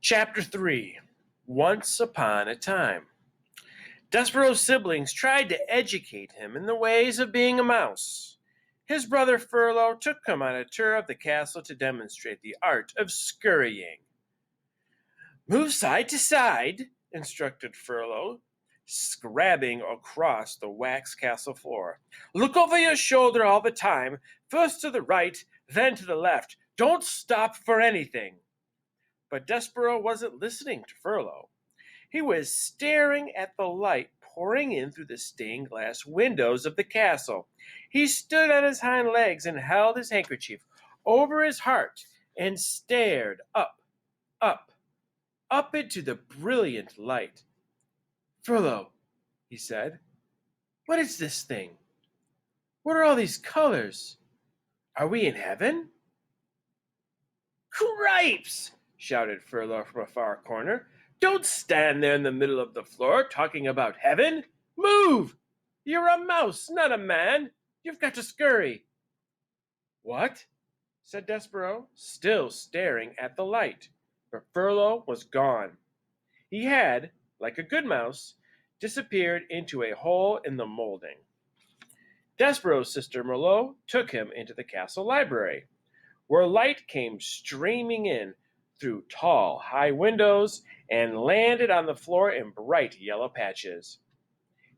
Chapter 3 Once Upon a Time. Despereaux' siblings tried to educate him in the ways of being a mouse. His brother Furlough took him on a tour of the castle to demonstrate the art of scurrying. Move side to side, instructed Furlough, scrabbing across the wax castle floor. Look over your shoulder all the time, first to the right, then to the left. Don't stop for anything. But Despereaux wasn't listening to Furlough. He was staring at the light pouring in through the stained glass windows of the castle. He stood on his hind legs and held his handkerchief over his heart and stared up, up into the brilliant light. Furlough, he said, what is this thing? What are all these colors? Are we in heaven? Cripes! Shouted Furlough from a far corner. Don't stand there in the middle of the floor talking about heaven. Move! You're a mouse, not a man. You've got to scurry. What? Said Despereaux, still staring at the light. But Furlough was gone. He had, like a good mouse, disappeared into a hole in the molding. Despereaux's sister Merlot took him into the castle library, where light came streaming in through tall, high windows and landed on the floor in bright yellow patches.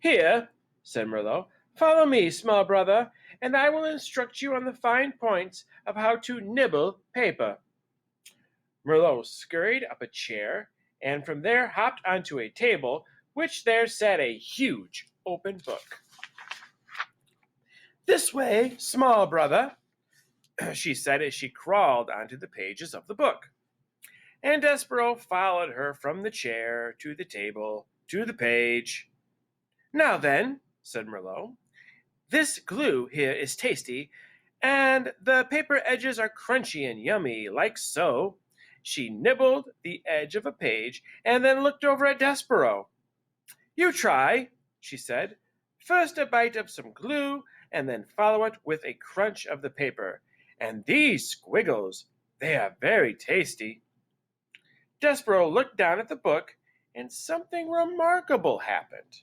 Here, said Merlot, follow me, small brother, and I will instruct you on the fine points of how to nibble paper. Merlot scurried up a chair, and from there hopped onto a table, which there sat a huge open book. This way, small brother, she said as she crawled onto the pages of the book. And Despereaux followed her from the chair to the table to the page. Now then, said Merlot, this glue here is tasty, and the paper edges are crunchy and yummy, like so. She nibbled the edge of a page and then looked over at Despereaux. You try, she said. First a bite of some glue, and then follow it with a crunch of the paper. And these squiggles, they are very tasty. Despereaux looked down at the book, and something remarkable happened.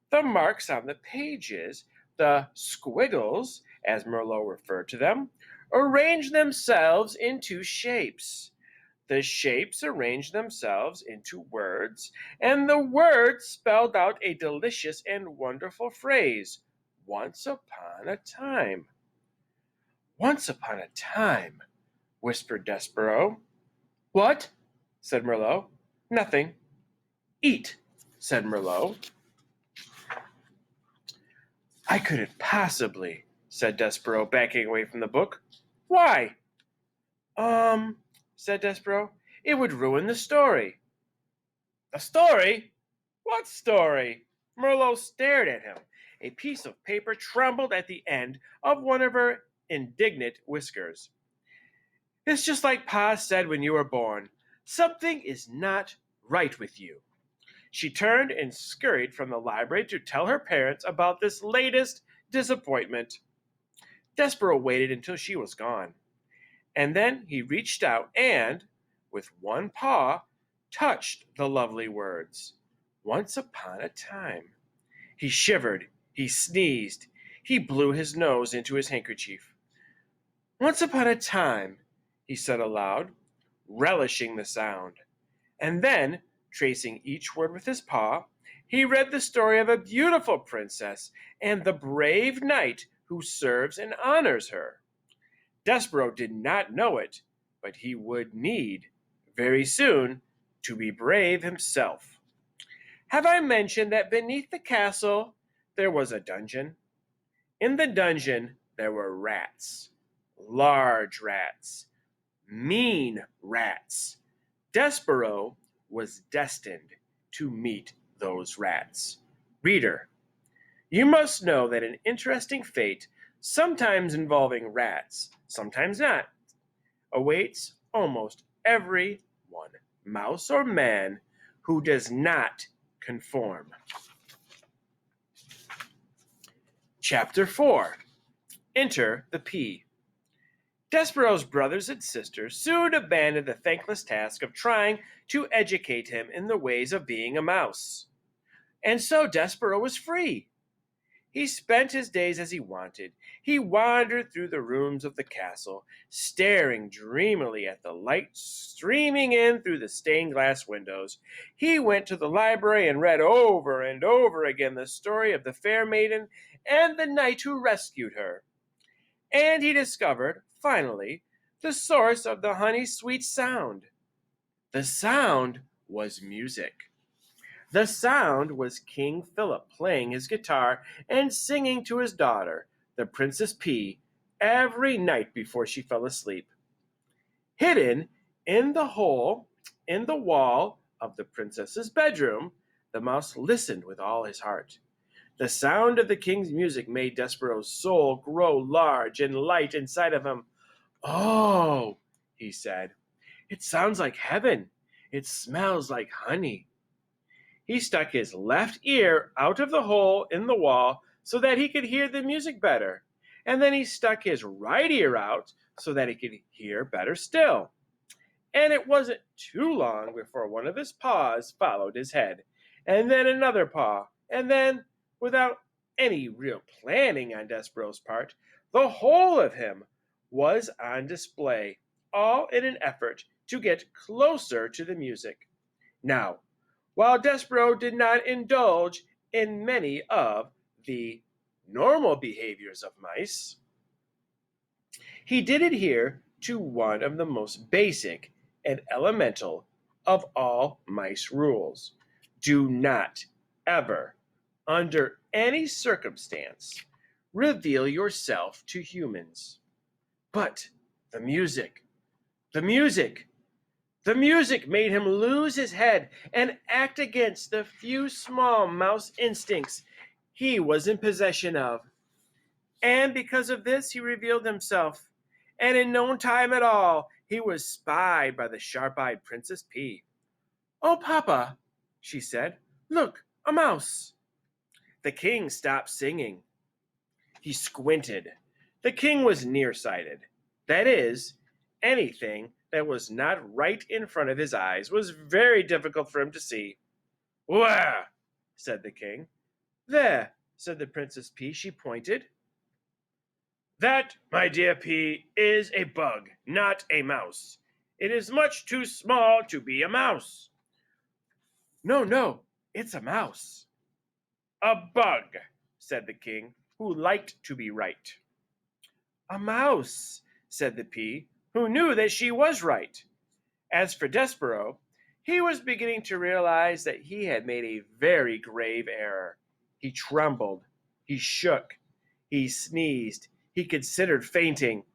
The marks on the pages, the squiggles, as Merlot referred to them, arranged themselves into shapes. The shapes arranged themselves into words, and the words spelled out a delicious and wonderful phrase, once upon a time. Once upon a time, whispered Despereaux. What? Said Merlot. Nothing. Eat, said Merlot. I couldn't possibly, said Despereaux, backing away from the book. Why? Said Despereaux. It would ruin the story. The story? What story? Merlot stared at him. A piece of paper trembled at the end of one of her indignant whiskers. It's just like Pa said when you were born. Something is not right with you. She turned and scurried from the library to tell her parents about this latest disappointment. Despereaux waited until she was gone, and then he reached out and, with one paw, touched the lovely words, once upon a time. He shivered, he sneezed, he blew his nose into his handkerchief. Once upon a time, he said aloud, relishing the sound. And then, tracing each word with his paw, he read the story of a beautiful princess and the brave knight who serves and honors her. Despereaux did not know it, but he would need, very soon, to be brave himself. Have I mentioned that beneath the castle there was a dungeon? In the dungeon there were rats, large rats, mean rats. Despereaux was destined to meet those rats. Reader, you must know that an interesting fate, sometimes involving rats, sometimes not, awaits almost every one, mouse or man, who does not conform. Chapter 4. Enter the Pea. Despereaux's brothers and sisters soon abandoned the thankless task of trying to educate him in the ways of being a mouse. And so Despereaux was free. He spent his days as he wanted. He wandered through the rooms of the castle, staring dreamily at the light streaming in through the stained glass windows. He went to the library and read over and over again the story of the fair maiden and the knight who rescued her. And he discovered, finally, the source of the honey-sweet sound. The sound was music. The sound was King Philip playing his guitar and singing to his daughter, the Princess P, every night before she fell asleep. Hidden in the hole in the wall of the princess's bedroom, the mouse listened with all his heart. The sound of the king's music made Despereaux's soul grow large and light inside of him. "Oh," he said, "it sounds like heaven. It smells like honey." He stuck his left ear out of the hole in the wall so that he could hear the music better, and then he stuck his right ear out so that he could hear better still. And it wasn't too long before one of his paws followed his head, and then another paw, and then, without any real planning on Despereaux's part, the whole of him was on display, all in an effort to get closer to the music. Now, while Despereaux did not indulge in many of the normal behaviors of mice, he did adhere to one of the most basic and elemental of all mice rules. Do not ever, under any circumstance, reveal yourself to humans. But the music, the music, the music made him lose his head and act against the few small mouse instincts he was in possession of. And because of this, he revealed himself. And in no time at all, he was spied by the sharp-eyed Princess P. "Oh, Papa," she said, "look, a mouse." The king stopped singing. He squinted. The king was nearsighted. That is, anything that was not right in front of his eyes was very difficult for him to see. "Where?" said the king. "There," said the Princess P. She pointed. "That, my dear P, is a bug, not a mouse. It is much too small to be a mouse." "No, no, it's a mouse." "A bug," said the king, who liked to be right. "A mouse," said the P, who knew that she was right. As for Despereaux, he was beginning to realize that he had made a very grave error. He trembled. He shook. He sneezed. He considered fainting.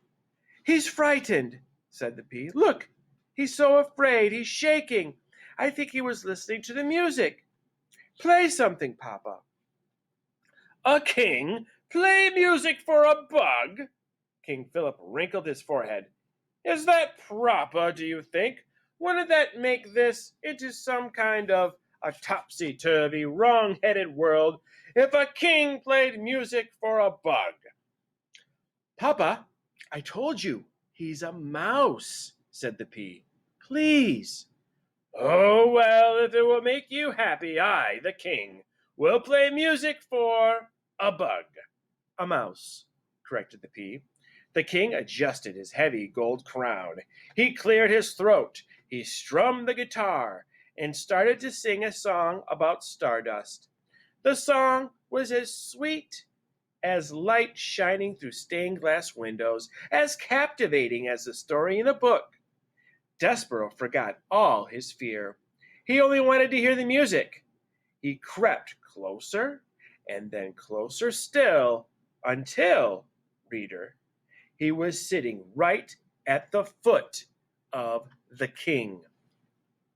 "He's frightened," said the P. "Look, he's so afraid. He's shaking. I think he was listening to the music. Play something, Papa." "A king play music for a bug?" King Philip wrinkled his forehead. "Is that proper, do you think? Wouldn't that make this into some kind of a topsy-turvy, wrong-headed world if a king played music for a bug?" "Papa, I told you, he's a mouse," said the P. "Please." "Oh, well, if it will make you happy, I, the king, will play music for a bug." "A mouse," corrected the P. The king adjusted his heavy gold crown. He cleared his throat. He strummed the guitar and started to sing a song about stardust. The song was as sweet as light shining through stained glass windows, as captivating as the story in a book. Despereaux forgot all his fear. He only wanted to hear the music. He crept closer and then closer still until, reader, he was sitting right at the foot of the king.